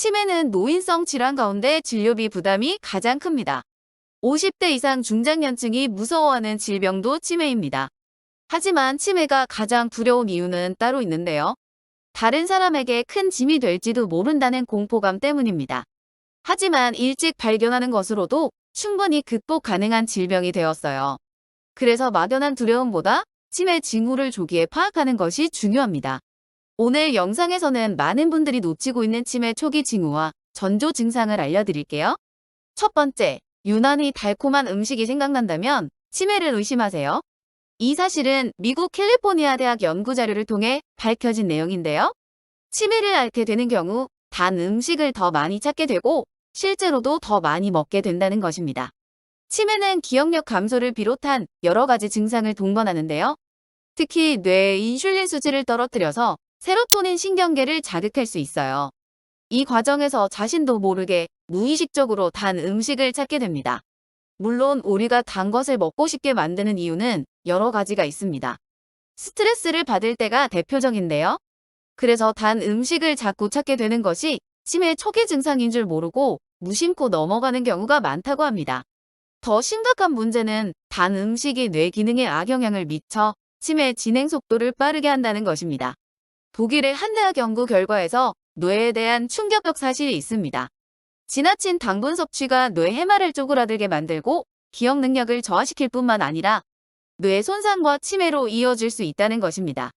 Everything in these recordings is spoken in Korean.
치매는 노인성 질환 가운데 진료비 부담이 가장 큽니다. 50대 이상 중장년층이 무서워하는 질병도 치매입니다. 하지만 치매가 가장 두려운 이유는 따로 있는데요. 다른 사람에게 큰 짐이 될지도 모른다는 공포감 때문입니다. 하지만 일찍 발견하는 것으로도 충분히 극복 가능한 질병이 되었어요. 그래서 막연한 두려움보다 치매 징후를 조기에 파악하는 것이 중요합니다. 오늘 영상에서는 많은 분들이 놓치고 있는 치매 초기 징후와 전조 증상을 알려드릴게요. 첫 번째, 유난히 달콤한 음식이 생각난다면 치매를 의심하세요. 이 사실은 미국 캘리포니아 대학 연구 자료를 통해 밝혀진 내용인데요. 치매를 앓게 되는 경우 단 음식을 더 많이 찾게 되고 실제로도 더 많이 먹게 된다는 것입니다. 치매는 기억력 감소를 비롯한 여러 가지 증상을 동반하는데요. 특히 뇌의 인슐린 수치를 떨어뜨려서 세로토닌 신경계를 자극할 수 있어요. 이 과정에서 자신도 모르게 무의식적으로 단 음식을 찾게 됩니다. 물론 우리가 단 것을 먹고 싶게 만드는 이유는 여러 가지가 있습니다. 스트레스를 받을 때가 대표적인데요. 그래서 단 음식을 자꾸 찾게 되는 것이 치매 초기 증상인 줄 모르고 무심코 넘어가는 경우가 많다고 합니다. 더 심각한 문제는 단 음식이 뇌 기능에 악영향을 미쳐 치매 진행 속도를 빠르게 한다는 것입니다. 독일의 한 대학 연구 결과에서 뇌에 대한 충격적 사실이 있습니다. 지나친 당분 섭취가 뇌 해마를 쪼그라들게 만들고 기억 능력을 저하시킬 뿐만 아니라 뇌 손상과 치매로 이어질 수 있다는 것입니다.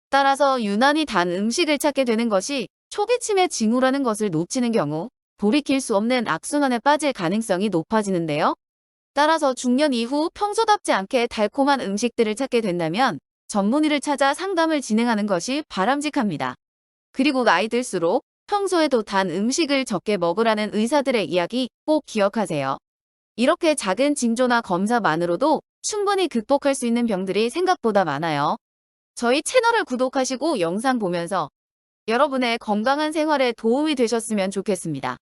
따라서 유난히 단 음식을 찾게 되는 것이 초기 치매 징후라는 것을 놓치는 경우 돌이킬 수 없는 악순환에 빠질 가능성이 높아지는데요. 따라서 중년 이후 평소답지 않게 달콤한 음식들을 찾게 된다면 전문의를 찾아 상담을 진행하는 것이 바람직합니다. 그리고 나이 들수록 평소에도 단 음식을 적게 먹으라는 의사들의 이야기 꼭 기억하세요. 이렇게 작은 징조나 검사만으로도 충분히 극복할 수 있는 병들이 생각보다 많아요. 저희 채널을 구독하시고 영상 보면서 여러분의 건강한 생활에 도움이 되셨으면 좋겠습니다.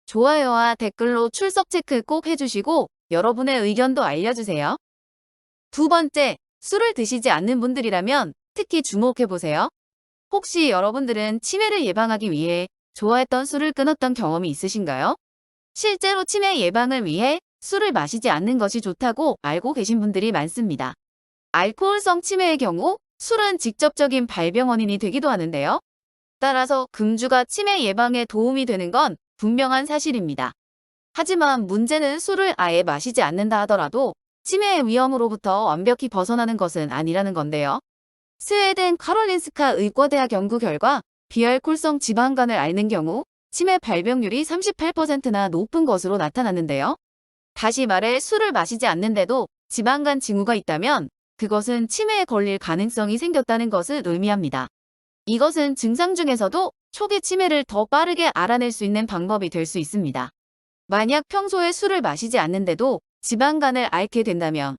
좋아요와 댓글로 출석 체크 꼭 해주시고 여러분의 의견도 알려주세요. 두 번째, 술을 드시지 않는 분들이라면 특히 주목해보세요. 혹시 여러분들은 치매를 예방하기 위해 좋아했던 술을 끊었던 경험이 있으신가요? 실제로 치매 예방을 위해 술을 마시지 않는 것이 좋다고 알고 계신 분들이 많습니다. 알코올성 치매의 경우 술은 직접적인 발병 원인이 되기도 하는데요. 따라서 금주가 치매 예방에 도움이 되는 건 분명한 사실입니다. 하지만 문제는 술을 아예 마시지 않는다 하더라도 치매의 위험으로부터 완벽히 벗어나는 것은 아니라는 건데요. 스웨덴 카롤린스카 의과대학 연구 결과 비알코올성 지방간을 앓는 경우 치매 발병률이 38%나 높은 것으로 나타났는데요. 다시 말해 술을 마시지 않는데도 지방간 징후가 있다면 그것은 치매에 걸릴 가능성이 생겼다는 것을 의미합니다. 이것은 증상 중에서도 초기 치매를 더 빠르게 알아낼 수 있는 방법이 될 수 있습니다. 만약 평소에 술을 마시지 않는데도 지방간을 앓게 된다면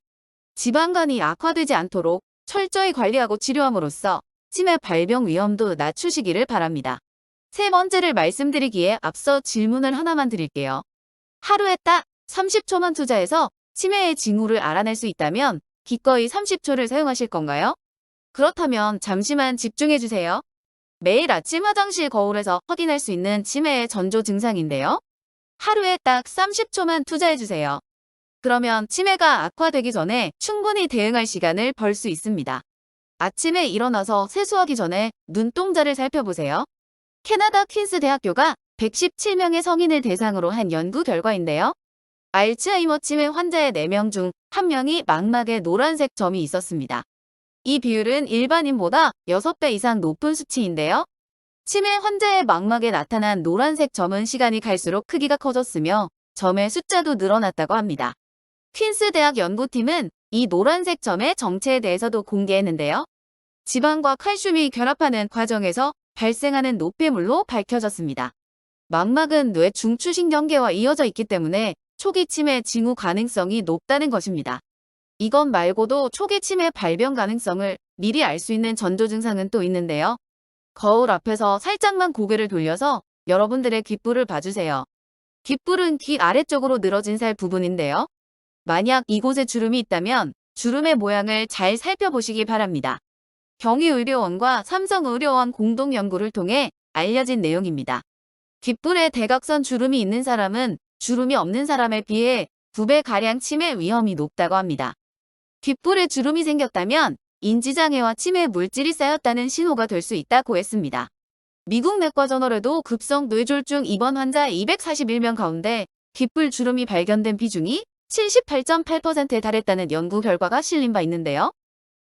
지방간이 악화되지 않도록 철저히 관리하고 치료함으로써 치매 발병 위험도 낮추시기를 바랍니다. 세 번째를 말씀드리기에 앞서 질문을 하나만 드릴게요. 하루에 딱 30초만 투자해서 치매의 징후를 알아낼 수 있다면 기꺼이 30초를 사용하실 건가요? 그렇다면 잠시만 집중해주세요. 매일 아침 화장실 거울에서 확인할 수 있는 치매의 전조 증상인데요. 하루에 딱 30초만 투자해주세요. 그러면 치매가 악화되기 전에 충분히 대응할 시간을 벌 수 있습니다. 아침에 일어나서 세수하기 전에 눈동자를 살펴보세요. 캐나다 퀸스 대학교가 117명의 성인을 대상으로 한 연구 결과인데요. 알츠하이머 치매 환자의 4명 중 1명이 망막에 노란색 점이 있었습니다. 이 비율은 일반인보다 6배 이상 높은 수치인데요. 치매 환자의 망막에 나타난 노란색 점은 시간이 갈수록 크기가 커졌으며 점의 숫자도 늘어났다고 합니다. 퀸스 대학 연구팀은 이 노란색 점의 정체에 대해서도 공개했는데요. 지방과 칼슘이 결합하는 과정에서 발생하는 노폐물로 밝혀졌습니다. 망막은 뇌 중추신경계와 이어져 있기 때문에 초기 치매 징후 가능성이 높다는 것입니다. 이것 말고도 초기 치매 발병 가능성을 미리 알 수 있는 전조 증상은 또 있는데요. 거울 앞에서 살짝만 고개를 돌려서 여러분들의 귓불을 봐주세요. 귓불은 귀 아래쪽으로 늘어진 살 부분인데요. 만약 이곳에 주름이 있다면 주름의 모양을 잘 살펴보시기 바랍니다. 경희의료원과 삼성의료원 공동 연구를 통해 알려진 내용입니다. 귓불에 대각선 주름이 있는 사람은 주름이 없는 사람에 비해 2배가량 치매 위험이 높다고 합니다. 귓불에 주름이 생겼다면 인지장애와 치매 물질이 쌓였다는 신호가 될 수 있다고 했습니다. 미국 내과저널에도 급성 뇌졸중 입원 환자 241명 가운데 귓불 주름이 발견된 비중이 78.8%에 달했다는 연구 결과가 실린 바 있는데요.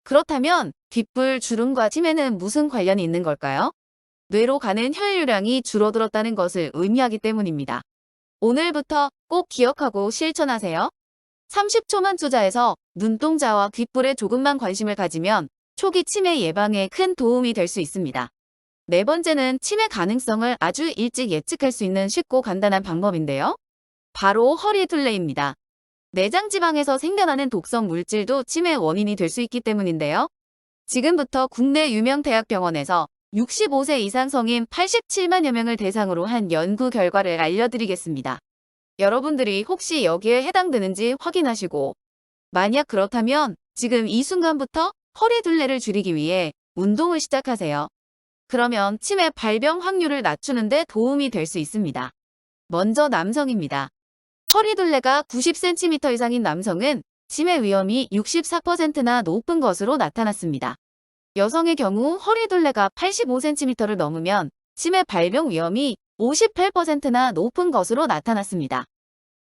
그렇다면 귓불 주름과 치매는 무슨 관련이 있는 걸까요? 뇌로 가는 혈류량이 줄어들었다는 것을 의미하기 때문입니다. 오늘부터 꼭 기억하고 실천하세요. 30초만 투자해서 눈동자와 귓불에 조금만 관심을 가지면 초기 치매 예방에 큰 도움이 될 수 있습니다. 네 번째는 치매 가능성을 아주 일찍 예측할 수 있는 쉽고 간단한 방법인데요. 바로 허리둘레입니다. 내장 지방에서 생겨나는 독성 물질도 치매 원인이 될 수 있기 때문인데요. 지금부터 국내 유명 대학병원에서 65세 이상 성인 87만여 명을 대상으로 한 연구 결과를 알려드리겠습니다. 여러분들이 혹시 여기에 해당되는지 확인하시고, 만약 그렇다면 지금 이 순간부터 허리둘레를 줄이기 위해 운동을 시작하세요. 그러면 치매 발병 확률을 낮추는 데 도움이 될 수 있습니다. 먼저 남성입니다. 허리둘레가 90cm 이상인 남성은 치매 위험이 64%나 높은 것으로 나타났습니다. 여성의 경우 허리둘레가 85cm를 넘으면 치매 발병 위험이 58%나 높은 것으로 나타났습니다.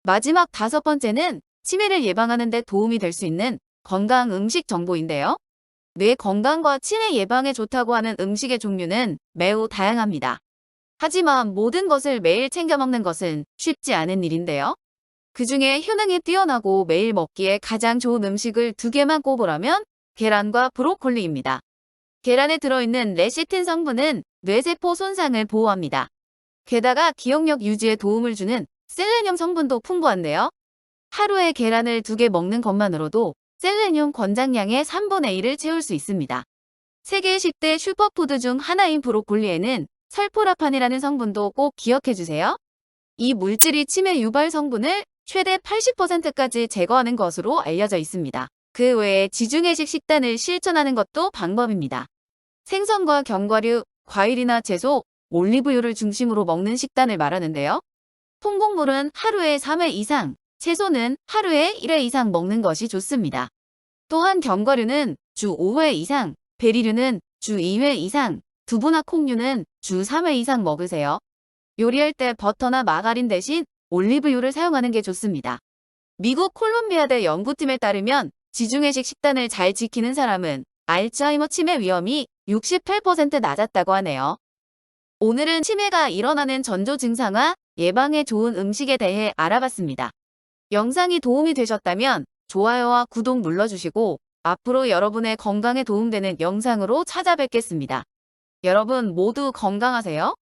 마지막 5번째는 치매를 예방하는 데 도움이 될 수 있는 건강 음식 정보인데요. 뇌 건강과 치매 예방에 좋다고 하는 음식의 종류는 매우 다양합니다. 하지만 모든 것을 매일 챙겨 먹는 것은 쉽지 않은 일인데요. 그 중에 효능이 뛰어나고 매일 먹기에 가장 좋은 음식을 2개만 꼽으라면 계란과 브로콜리입니다. 계란에 들어있는 레시틴 성분은 뇌세포 손상을 보호합니다. 게다가 기억력 유지에 도움을 주는 셀레늄 성분도 풍부한데요. 하루에 계란을 2개 먹는 것만으로도 셀레늄 권장량의 3분의 1을 채울 수 있습니다. 세계 10대 슈퍼푸드 중 하나인 브로콜리에는 설포라판이라는 성분도 꼭 기억해주세요. 이 물질이 치매 유발 성분을 최대 80%까지 제거하는 것으로 알려져 있습니다. 그 외에 지중해식 식단을 실천하는 것도 방법입니다. 생선과 견과류, 과일이나 채소, 올리브유를 중심으로 먹는 식단을 말하는데요. 통곡물은 하루에 3회 이상, 채소는 하루에 1회 이상 먹는 것이 좋습니다. 또한 견과류는 주 5회 이상, 베리류는 주 2회 이상, 두부나 콩류는 주 3회 이상 먹으세요. 요리할 때 버터나 마가린 대신 올리브유를 사용하는 게 좋습니다. 미국 콜롬비아대 연구팀에 따르면 지중해식 식단을 잘 지키는 사람은 알츠하이머 치매 위험이 68% 낮았다고 하네요. 오늘은 치매가 일어나는 전조 증상과 예방에 좋은 음식에 대해 알아봤습니다. 영상이 도움이 되셨다면 좋아요와 구독 눌러주시고 앞으로 여러분의 건강에 도움되는 영상으로 찾아뵙겠습니다. 여러분 모두 건강하세요.